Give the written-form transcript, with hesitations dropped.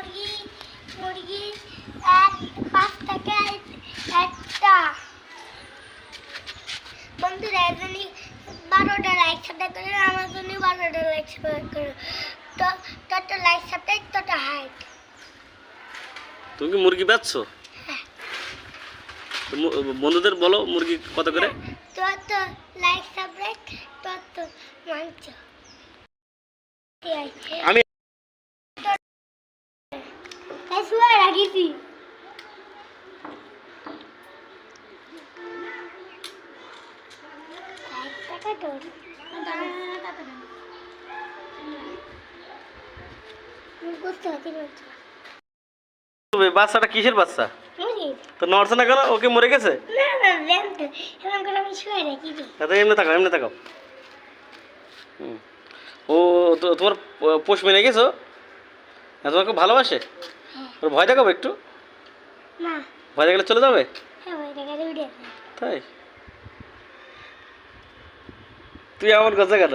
মুরগি মুরগি 5 টাকা একটা। বন্ধুরা এজন্য 12টা লাইক সাবস্ক্রাইব করে আমার জন্য 12টা লাইক সাবস্ক্রাইব করো। তো তত লাইক সাবস্ক্রাইব তত হাইট। তুমি কি মুরগি বেচছো? বন্ধুদের বলো মুরগি কত করে? তত লাইক সাবস্ক্রাইব তত মাংস। আমি এসুয়া রাখিছি। টাকা তোর বাচ্চাটা কিসের বাচ্চা? তো নড়ছে না কেন? ওকে মরে গেছে? এমনি তাকাও, এমনি তাকাও। ও তো তোমার পোষ মেনে গেছো? তোমাকে ভালোবাসে? ওর ভয় দেখাবো একটু? ভয় দেখালে চলে যাবে? তাই? তুই আমার কথা কেন?